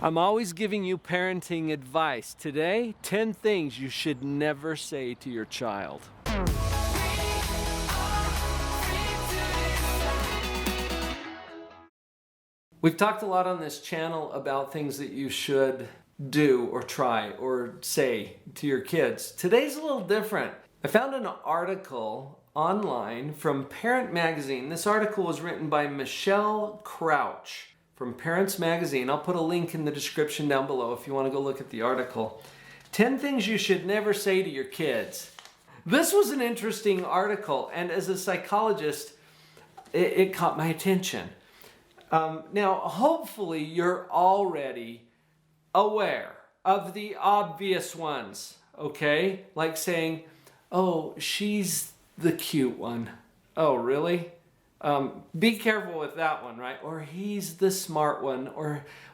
I'm always giving you parenting advice. Today, 10 things you should never say to your child. We've talked a lot on this channel about things that you should do or try or say to your kids. Today's a little different. I found an article online from Parent Magazine. This article was written by Michelle Crouch from Parents Magazine. I'll put a link in the description down below if you want to go look at the article. 10 things you should never say to your kids. This was an interesting article, and as a psychologist, it caught my attention. Now, hopefully you're already aware of the obvious ones, okay? Like saying, oh, she's the cute one. Oh, really? Be careful with that one, right? Or he's the smart one,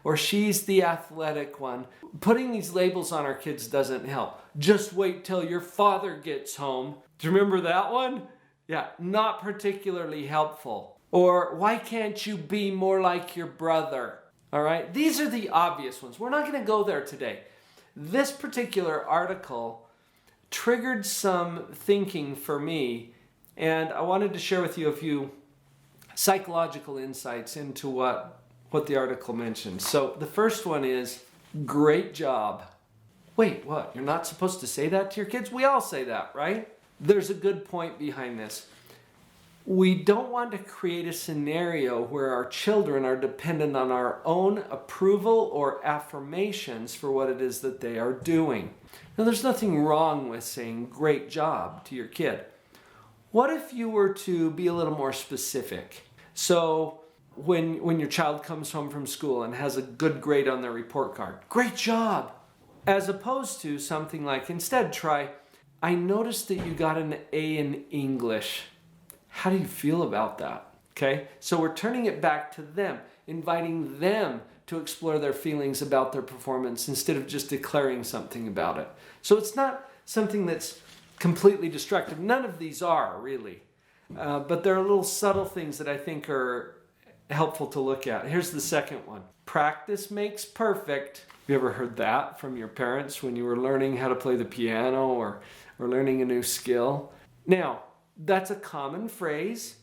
or she's the athletic one. Putting these labels on our kids doesn't help. Just wait till your father gets home. Do you remember that one? Yeah, not particularly helpful. Or why can't you be more like your brother? All right, these are the obvious ones. We're not going to go there today. This particular article triggered some thinking for me, and I wanted to share with you a few psychological insights into what the article mentioned. So the first one is, great job. Wait, what? You're not supposed to say that to your kids? We all say that, right? There's a good point behind this. We don't want to create a scenario where our children are dependent on our own approval or affirmations for what it is that they are doing. Now, there's nothing wrong with saying great job to your kid. What if you were to be a little more specific? So when your child comes home from school and has a good grade on their report card, great job. As opposed to something like, instead try, I noticed that you got an A in English. How do you feel about that? Okay, so we're turning it back to them, inviting them to explore their feelings about their performance instead of just declaring something about it. So it's not something that's completely destructive. None of these are, really. But there are little subtle things that I think are helpful to look at. Here's the second one. Practice makes perfect. Have you ever heard that from your parents when you were learning how to play the piano or learning a new skill? Now, that's a common phrase,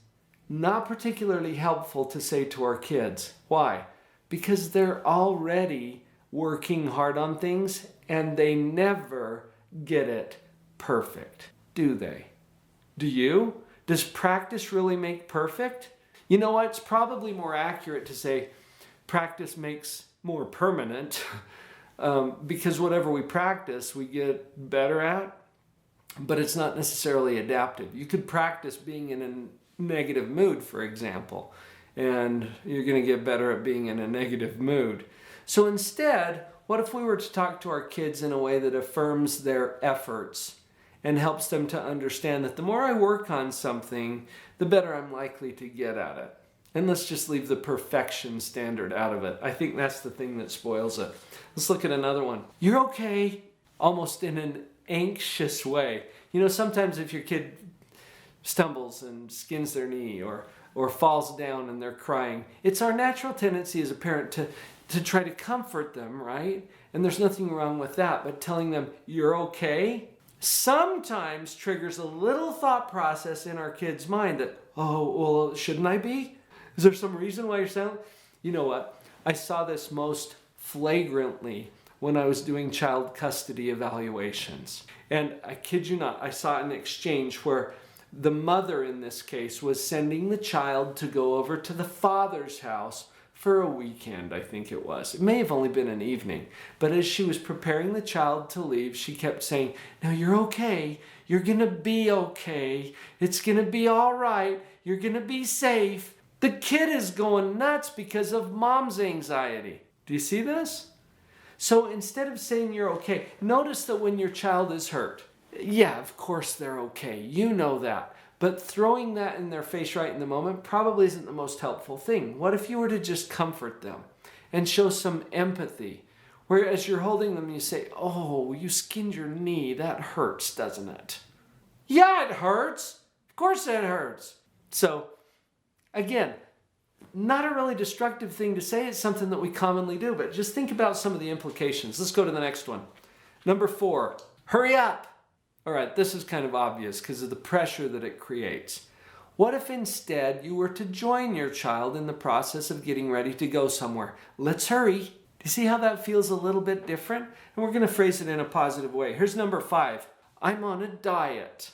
not particularly helpful to say to our kids. Why? Because they're already working hard on things and they never get it perfect, do they? Do you? Does practice really make perfect? You know what? It's probably more accurate to say practice makes more permanent because whatever we practice, we get better at. But it's not necessarily adaptive. You could practice being in a negative mood, for example, and you're going to get better at being in a negative mood. So instead, what if we were to talk to our kids in a way that affirms their efforts and helps them to understand that the more I work on something, the better I'm likely to get at it. And let's just leave the perfection standard out of it. I think that's the thing that spoils it. Let's look at another one. You're okay, almost in an anxious way. You know, sometimes if your kid stumbles and skins their knee or falls down and they're crying, it's our natural tendency as a parent to try to comfort them, right? And there's nothing wrong with that, but telling them you're okay sometimes triggers a little thought process in our kid's mind that, oh, well, shouldn't I be? Is there some reason why you're silent? You know what? I saw this most flagrantly when I was doing child custody evaluations. And I kid you not, I saw an exchange where the mother in this case was sending the child to go over to the father's house for a weekend, I think it was. It may have only been an evening. But as she was preparing the child to leave, she kept saying, now you're okay. You're going to be okay. It's going to be all right. You're going to be safe. The kid is going nuts because of mom's anxiety. Do you see this? So instead of saying you're okay, notice that when your child is hurt, yeah, of course they're okay. You know that. But throwing that in their face right in the moment probably isn't the most helpful thing. What if you were to just comfort them and show some empathy? Whereas you're holding them, you say, oh, you skinned your knee. That hurts, doesn't it? Yeah, it hurts. Of course it hurts. So, again, not a really destructive thing to say. It's something that we commonly do, but just think about some of the implications. Let's go to the next one. Number 4, hurry up. All right, this is kind of obvious because of the pressure that it creates. What if instead you were to join your child in the process of getting ready to go somewhere? Let's hurry. Do you see how that feels a little bit different? And we're going to phrase it in a positive way. Here's number 5. I'm on a diet.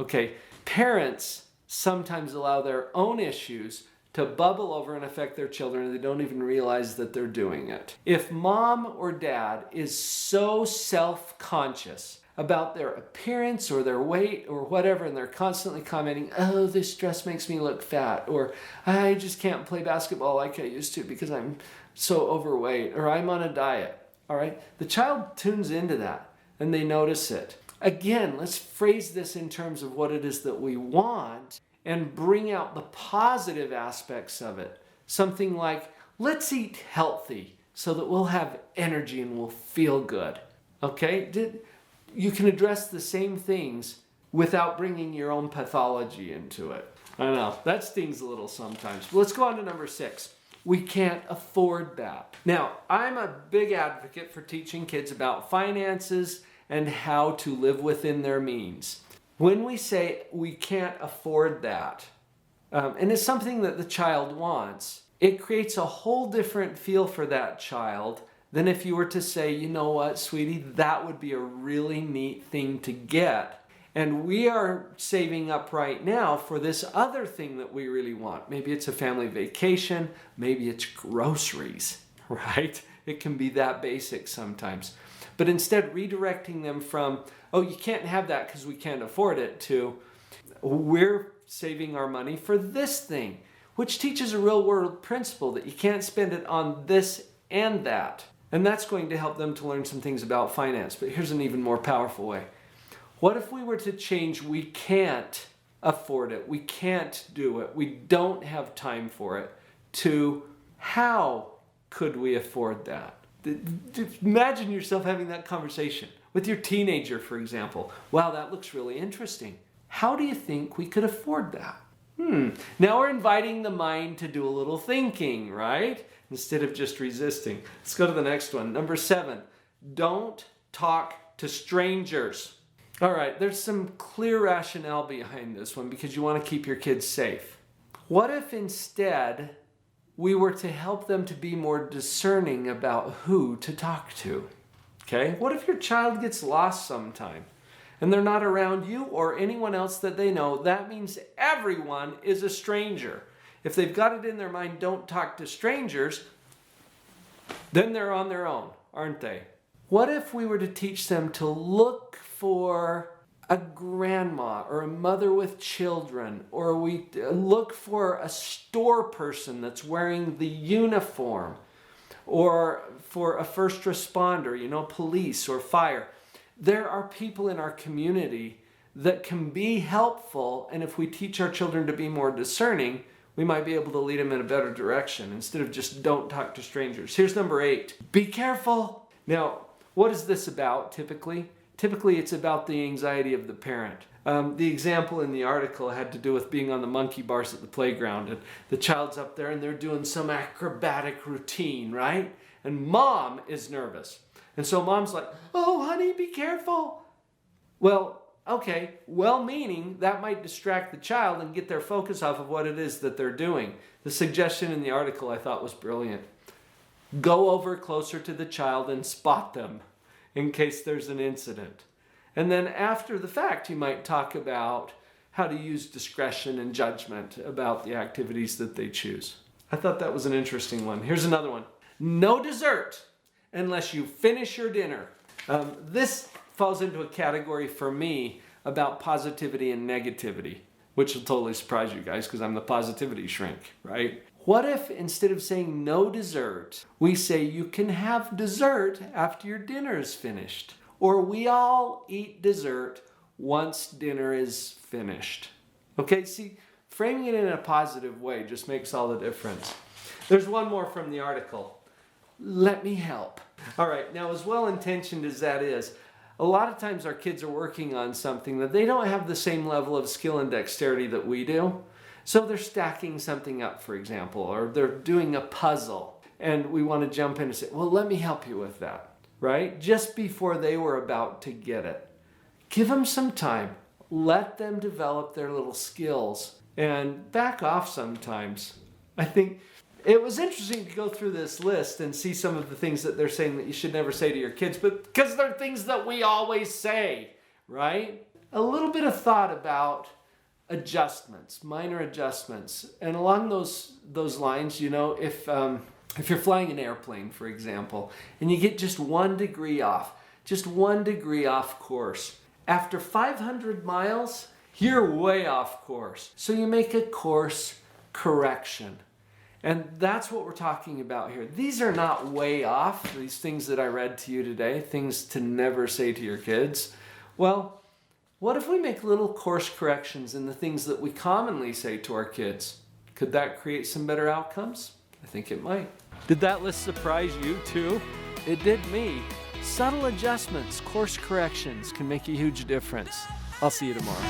Okay, parents sometimes allow their own issues to bubble over and affect their children, and they don't even realize that they're doing it. If mom or dad is so self-conscious about their appearance or their weight or whatever, and they're constantly commenting, oh, this dress makes me look fat, or I just can't play basketball like I used to because I'm so overweight, or I'm on a diet, all right? The child tunes into that and they notice it. Again, let's phrase this in terms of what it is that we want and bring out the positive aspects of it. Something like, let's eat healthy so that we'll have energy and we'll feel good. Okay? You can address the same things without bringing your own pathology into it. I know, that stings a little sometimes. Let's go on to number 6. We can't afford that. Now, I'm a big advocate for teaching kids about finances and how to live within their means. When we say we can't afford that, and it's something that the child wants, it creates a whole different feel for that child than if you were to say, you know what, sweetie, that would be a really neat thing to get. And we are saving up right now for this other thing that we really want. Maybe it's a family vacation, maybe it's groceries, right? It can be that basic sometimes. But instead redirecting them from, oh, you can't have that because we can't afford it, to we're saving our money for this thing, which teaches a real world principle that you can't spend it on this and that. And that's going to help them to learn some things about finance. But here's an even more powerful way. What if we were to change we can't afford it, we can't do it, we don't have time for it, to how could we afford that? Imagine yourself having that conversation with your teenager, for example. Wow, that looks really interesting. How do you think we could afford that? Now we're inviting the mind to do a little thinking, right? Instead of just resisting. Let's go to the next one. Number 7, don't talk to strangers. All right, there's some clear rationale behind this one because you want to keep your kids safe. What if instead we were to help them to be more discerning about who to talk to? Okay, what if your child gets lost sometime and they're not around you or anyone else that they know? That means everyone is a stranger. If they've got it in their mind, don't talk to strangers, then they're on their own, aren't they? What if we were to teach them to look for a grandma or a mother with children, or we look for a store person that's wearing the uniform, or for a first responder, police or fire? There are people in our community that can be helpful, and if we teach our children to be more discerning, we might be able to lead them in a better direction instead of just don't talk to strangers. Here's number 8. Be careful. Now, what is this about typically? Typically, it's about the anxiety of the parent. The example in the article had to do with being on the monkey bars at the playground, and the child's up there and they're doing some acrobatic routine, right? And mom is nervous. And so mom's like, oh, honey, be careful. Well, okay, well-meaning, that might distract the child and get their focus off of what it is that they're doing. The suggestion in the article I thought was brilliant. Go over closer to the child and spot them in case there's an incident. And then after the fact, you might talk about how to use discretion and judgment about the activities that they choose. I thought that was an interesting one. Here's another one. No dessert unless you finish your dinner. This falls into a category for me about positivity and negativity, which will totally surprise you guys because I'm the positivity shrink, right? What if instead of saying no dessert, we say you can have dessert after your dinner is finished? Or we all eat dessert once dinner is finished. Okay, see, framing it in a positive way just makes all the difference. There's one more from the article. Let me help. All right, now as well-intentioned as that is, a lot of times our kids are working on something that they don't have the same level of skill and dexterity that we do. So they're stacking something up, for example, or they're doing a puzzle, and we want to jump in and say, well, let me help you with that, right? Just before they were about to get it. Give them some time. Let them develop their little skills and back off sometimes. I think it was interesting to go through this list and see some of the things that they're saying that you should never say to your kids, but because they're things that we always say, right? A little bit of thought about adjustments, minor adjustments. And along those lines, you know, if you're flying an airplane, for example, and you get just 1 degree off course, after 500 miles, you're way off course. So you make a course correction. And that's what we're talking about here. These are not way off, these things that I read to you today, things to never say to your kids. Well, what if we make little course corrections in the things that we commonly say to our kids? Could that create some better outcomes? I think it might. Did that list surprise you too? It did me. Subtle adjustments, course corrections can make a huge difference. I'll see you tomorrow.